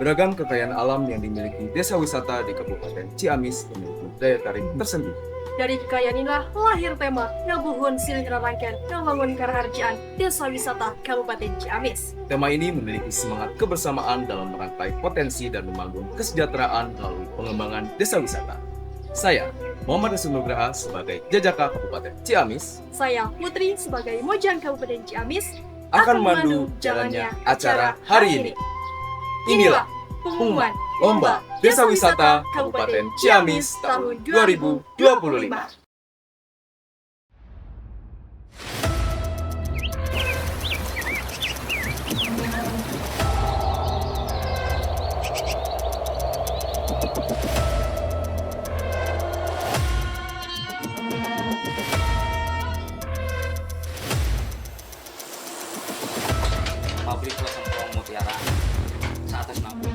Beragam kekayaan alam yang dimiliki desa wisata di Kabupaten Ciamis memiliki daya tarik tersendiri. Dari kekayaan inilah lahir tema Ngabuhun Silindra Rangken Ngawangun Karaharjaan Desa Wisata Kabupaten Ciamis. Tema ini memiliki semangat kebersamaan dalam merangkai potensi dan membangun kesejahteraan melalui pengembangan desa wisata. Saya, Muhammad Rasul Nugraha sebagai Jajaka Kabupaten Ciamis, Saya Putri sebagai Mojang Kabupaten Ciamis akan memandu jalannya acara hari ini. Inilah pengumuman Lomba Desa Wisata Kabupaten Ciamis tahun 2025. Pabrik Kosong Mutiara 160.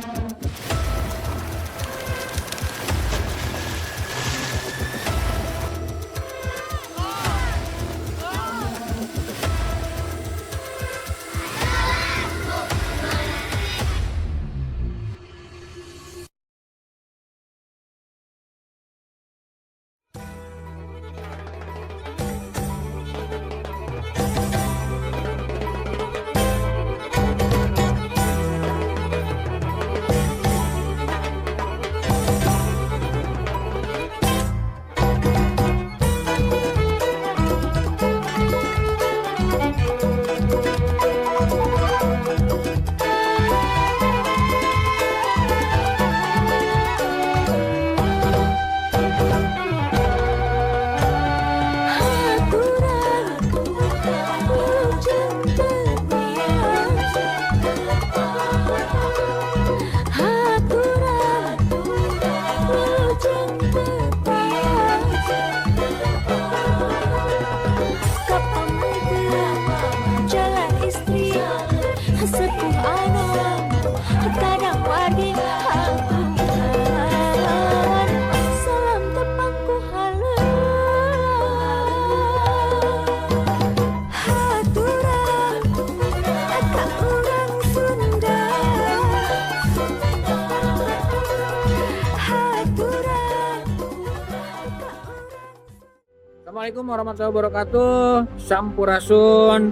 Assalamualaikum warahmatullahi wabarakatuh. Sampurasun,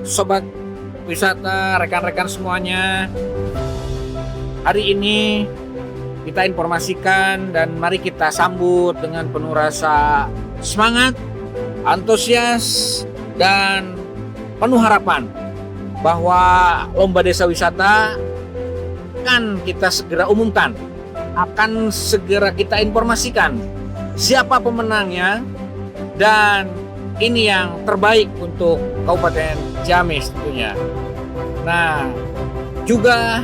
sobat wisata, rekan-rekan semuanya. Hari ini kita informasikan dan mari kita sambut dengan penuh rasa semangat, antusias, dan penuh harapan bahwa Lomba Desa Wisata akan kita segera umumkan, akan segera kita informasikan siapa pemenangnya. Dan ini yang terbaik untuk Kabupaten Ciamis tentunya. Nah, juga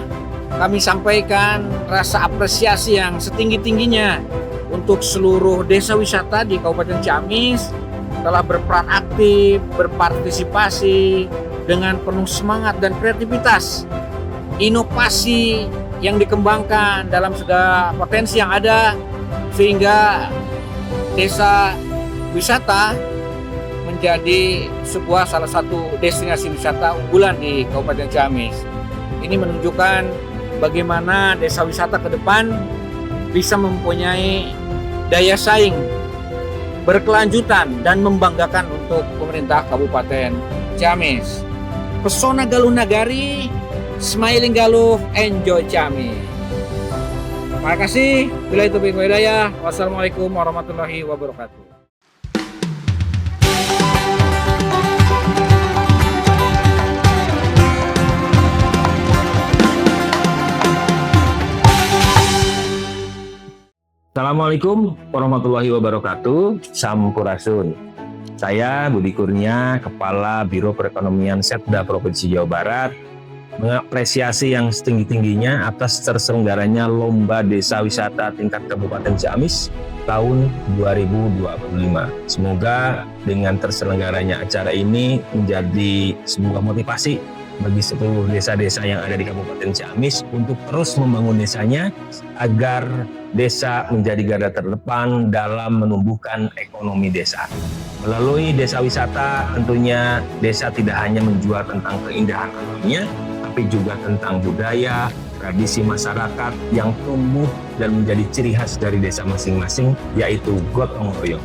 kami sampaikan rasa apresiasi yang setinggi-tingginya untuk seluruh desa wisata di Kabupaten Ciamis telah berperan aktif, berpartisipasi dengan penuh semangat dan kreativitas. Inovasi yang dikembangkan dalam segala potensi yang ada sehingga desa wisata menjadi sebuah salah satu destinasi wisata unggulan di Kabupaten Ciamis. Ini menunjukkan bagaimana desa wisata ke depan bisa mempunyai daya saing berkelanjutan dan membanggakan untuk pemerintah Kabupaten Ciamis. Pesona Galuh Nagari, Smiling Galuh, Enjoy Ciamis. Terima kasih. Bila itu hidayah. Wassalamualaikum warahmatullahi wabarakatuh. Assalamualaikum warahmatullahi wabarakatuh. Sampurasun. Saya Budi Kurnia, Kepala Biro Perekonomian Setda Provinsi Jawa Barat, mengapresiasi yang setinggi-tingginya atas terselenggaranya Lomba Desa Wisata tingkat Kabupaten Ciamis tahun 2025. Semoga dengan terselenggaranya acara ini menjadi sebuah motivasi bagi seluruh desa-desa yang ada di Kabupaten Ciamis untuk terus membangun desanya agar desa menjadi garda terdepan dalam menumbuhkan ekonomi desa. Melalui desa wisata tentunya desa tidak hanya menjual tentang keindahan alamnya, tapi juga tentang budaya, tradisi masyarakat yang tumbuh dan menjadi ciri khas dari desa masing-masing, yaitu gotong royong.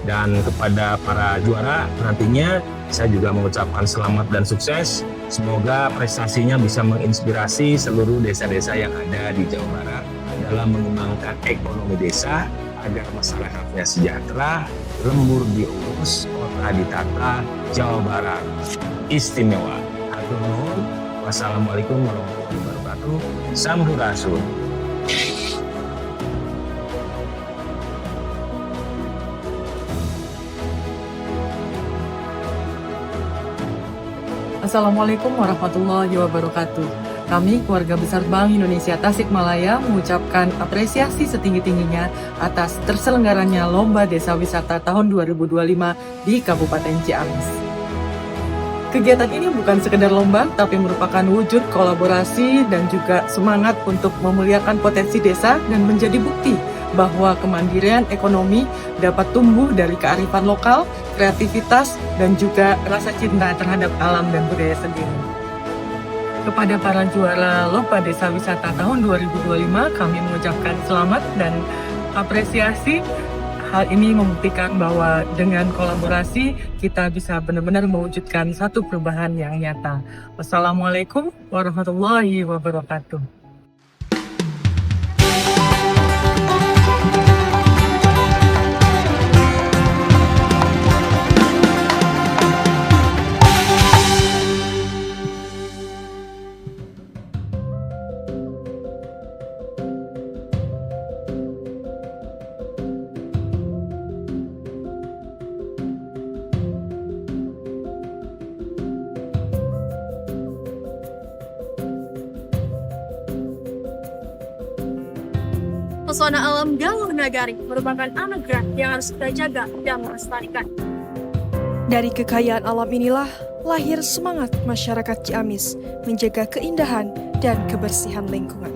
Dan kepada para juara nantinya saya juga mengucapkan selamat dan sukses. Semoga prestasinya bisa menginspirasi seluruh desa-desa yang ada di Jawa Barat dalam mengembangkan ekonomi desa agar masyarakatnya sejahtera, lembur diurus, kota ditata, Jawa Barat istimewa. Hatur nuhun. Wassalamualaikum warahmatullahi wabarakatuh. Sampurasun. Assalamualaikum warahmatullahi wabarakatuh. Kami, keluarga besar Bank Indonesia Tasikmalaya, mengucapkan apresiasi setinggi-tingginya atas terselenggaranya Lomba Desa Wisata tahun 2025 di Kabupaten Ciamis. Kegiatan ini bukan sekedar lomba, tapi merupakan wujud kolaborasi dan juga semangat untuk memuliakan potensi desa dan menjadi bukti bahwa kemandirian ekonomi dapat tumbuh dari kearifan lokal, kreativitas, dan juga rasa cinta terhadap alam dan budaya sendiri. Kepada para juara Lomba Desa Wisata tahun 2025, kami mengucapkan selamat dan apresiasi. Hal ini membuktikan bahwa dengan kolaborasi kita bisa benar-benar mewujudkan satu perubahan yang nyata. Wassalamualaikum warahmatullahi wabarakatuh. Pesona alam Galuh Nagari merupakan anugerah yang harus kita jaga dan melestarikan. Dari kekayaan alam inilah lahir semangat masyarakat Ciamis menjaga keindahan dan kebersihan lingkungan.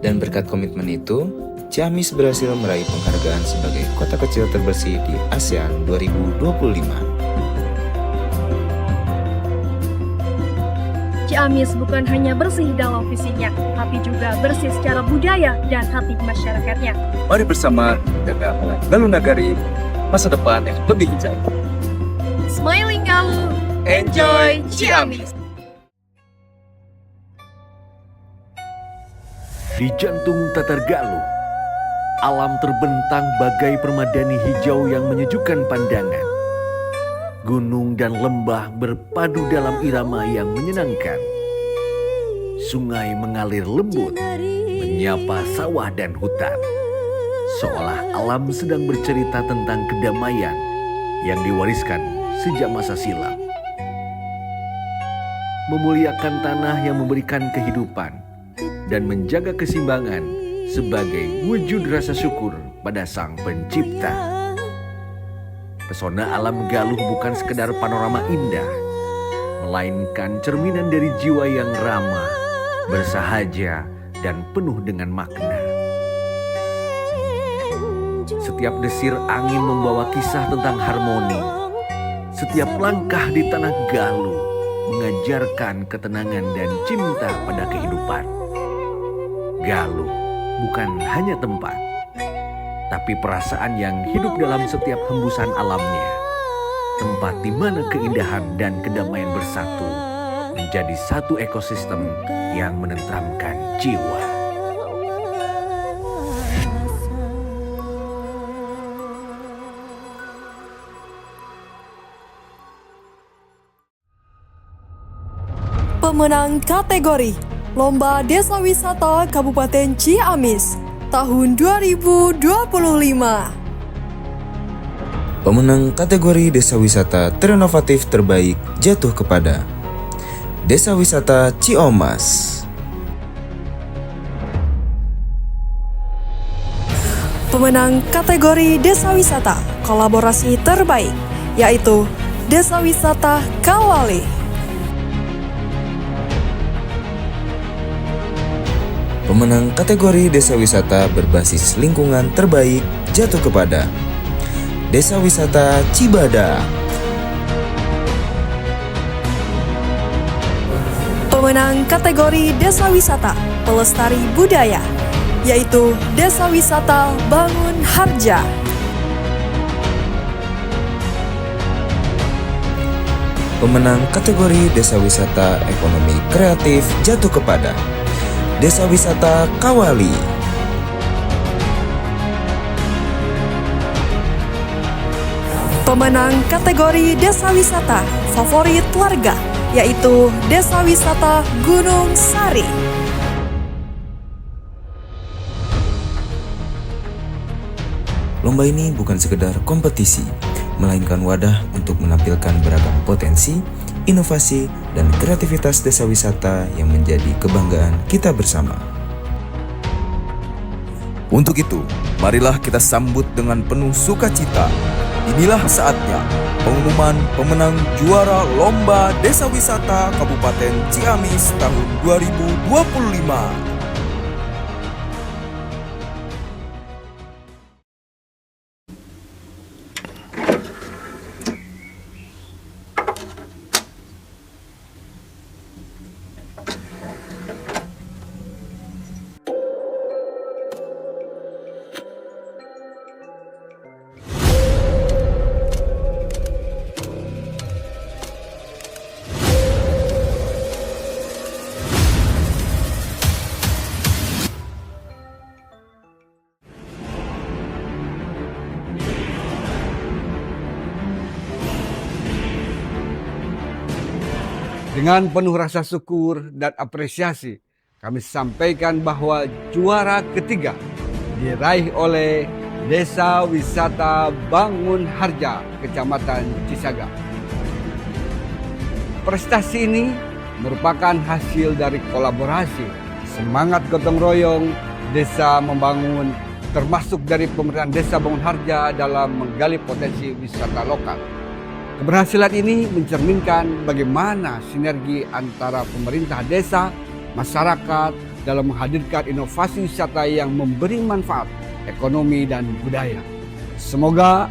Dan berkat komitmen itu, Ciamis berhasil meraih penghargaan sebagai kota kecil terbersih di ASEAN 2025. Ciamis bukan hanya bersih dalam visinya, tapi juga bersih secara budaya dan hati masyarakatnya. Mari bersama jaga Galuh Nagari, masa depan yang lebih hijau. Smiling Galuh, enjoy Ciamis! Di jantung Tatar Galuh, alam terbentang bagai permadani hijau yang menyejukkan pandangan. Gunung dan lembah berpadu dalam irama yang menyenangkan. Sungai mengalir lembut, menyapa sawah dan hutan. Seolah alam sedang bercerita tentang kedamaian yang diwariskan sejak masa silam. Memuliakan tanah yang memberikan kehidupan dan menjaga keseimbangan sebagai wujud rasa syukur pada Sang Pencipta. Pesona alam Galuh bukan sekedar panorama indah, melainkan cerminan dari jiwa yang ramah, bersahaja, dan penuh dengan makna. Setiap desir angin membawa kisah tentang harmoni. Setiap langkah di tanah Galuh mengajarkan ketenangan dan cinta pada kehidupan. Galuh bukan hanya tempat, tapi perasaan yang hidup dalam setiap hembusan alamnya. Tempat di mana keindahan dan kedamaian bersatu menjadi satu ekosistem yang menenteramkan jiwa. Pemenang kategori Lomba Desa Wisata Kabupaten Ciamis tahun 2025. Pemenang kategori Desa Wisata Terinovatif Terbaik jatuh kepada Desa Wisata Ciomas. Pemenang kategori Desa Wisata Kolaborasi Terbaik yaitu Desa Wisata Kawali. Pemenang kategori Desa Wisata Berbasis Lingkungan Terbaik jatuh kepada Desa Wisata Cibada. Pemenang kategori Desa Wisata Pelestari Budaya, yaitu Desa Wisata Bangun Harja. Pemenang kategori Desa Wisata Ekonomi Kreatif jatuh kepada Desa Wisata Kawali. Pemenang kategori Desa Wisata Favorit Warga, yaitu Desa Wisata Gunung Sari. Lomba ini bukan sekedar kompetisi, melainkan wadah untuk menampilkan beragam potensi, inovasi, dan kreativitas desa wisata yang menjadi kebanggaan kita bersama. Untuk itu, marilah kita sambut dengan penuh sukacita. Inilah saatnya pengumuman pemenang juara Lomba Desa Wisata Kabupaten Ciamis tahun 2025. Dengan penuh rasa syukur dan apresiasi, kami sampaikan bahwa juara ketiga diraih oleh Desa Wisata Bangun Harja, Kecamatan Cisaga. Prestasi ini merupakan hasil dari kolaborasi, semangat gotong royong desa membangun, termasuk dari pemerintahan Desa Bangun Harja dalam menggali potensi wisata lokal. Keberhasilan ini mencerminkan bagaimana sinergi antara pemerintah desa, masyarakat dalam menghadirkan inovasi wisata yang memberi manfaat ekonomi dan budaya. Semoga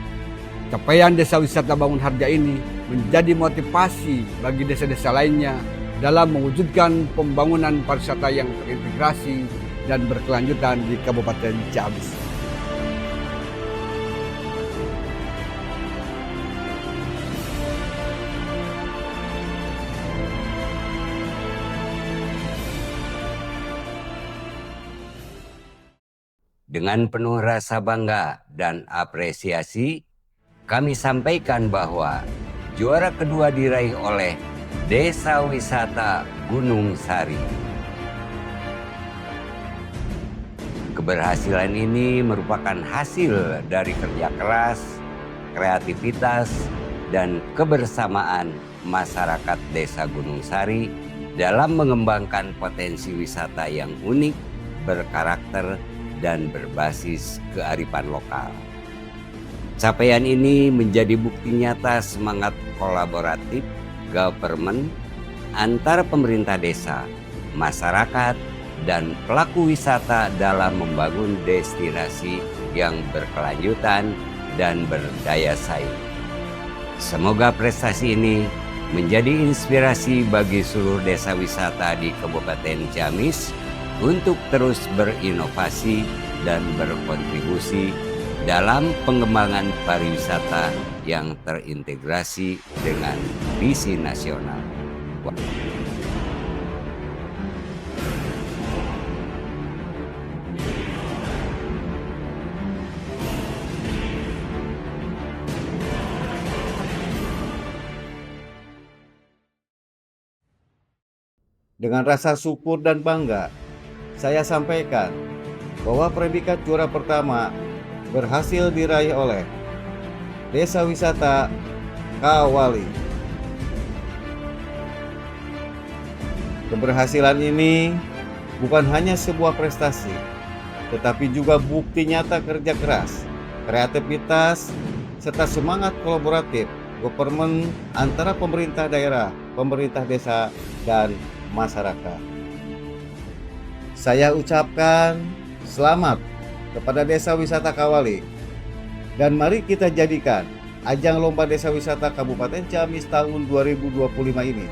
capaian Desa Wisata Bangun Harja ini menjadi motivasi bagi desa-desa lainnya dalam mewujudkan pembangunan pariwisata yang terintegrasi dan berkelanjutan di Kabupaten Ciamis. Dengan penuh rasa bangga dan apresiasi, kami sampaikan bahwa juara kedua diraih oleh Desa Wisata Gunung Sari. Keberhasilan ini merupakan hasil dari kerja keras, kreativitas, dan kebersamaan masyarakat Desa Gunung Sari dalam mengembangkan potensi wisata yang unik, berkarakter, dan berbasis kearifan lokal. Capaian ini menjadi bukti nyata semangat kolaboratif government antara pemerintah desa, masyarakat, dan pelaku wisata dalam membangun destinasi yang berkelanjutan dan berdaya saing. Semoga prestasi ini menjadi inspirasi bagi seluruh desa wisata di Kabupaten Ciamis untuk terus berinovasi dan berkontribusi dalam pengembangan pariwisata yang terintegrasi dengan visi nasional. Dengan rasa syukur dan bangga, saya sampaikan bahwa predikat juara pertama berhasil diraih oleh Desa Wisata Kawali. Keberhasilan ini bukan hanya sebuah prestasi, tetapi juga bukti nyata kerja keras, kreativitas, serta semangat kolaboratif government antara pemerintah daerah, pemerintah desa, dan masyarakat. Saya ucapkan selamat kepada Desa Wisata Kawali, dan mari kita jadikan ajang Lomba Desa Wisata Kabupaten Ciamis tahun 2025 ini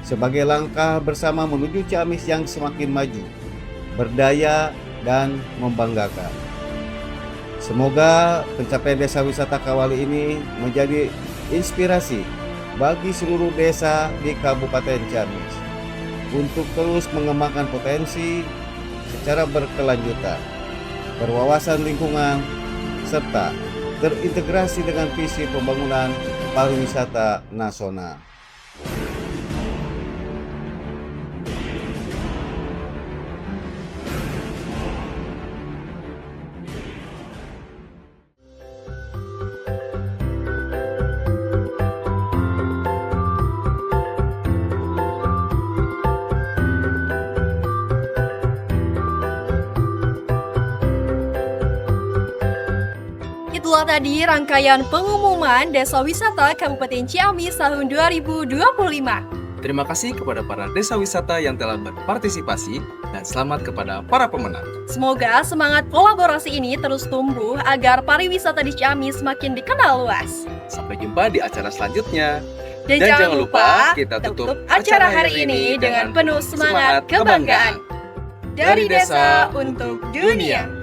sebagai langkah bersama menuju Ciamis yang semakin maju, berdaya, dan membanggakan. Semoga pencapaian Desa Wisata Kawali ini menjadi inspirasi bagi seluruh desa di Kabupaten Ciamis untuk terus mengembangkan potensi secara berkelanjutan, berwawasan lingkungan, serta terintegrasi dengan visi pembangunan pariwisata nasional. Itulah tadi rangkaian pengumuman Desa Wisata Kabupaten Ciamis tahun 2025. Terima kasih kepada para desa wisata yang telah berpartisipasi dan selamat kepada para pemenang. Semoga semangat kolaborasi ini terus tumbuh agar pariwisata di Ciamis makin dikenal luas. Sampai jumpa di acara selanjutnya. Dan jangan lupa kita tutup acara hari ini dengan penuh semangat kebanggaan. Dari desa untuk dunia.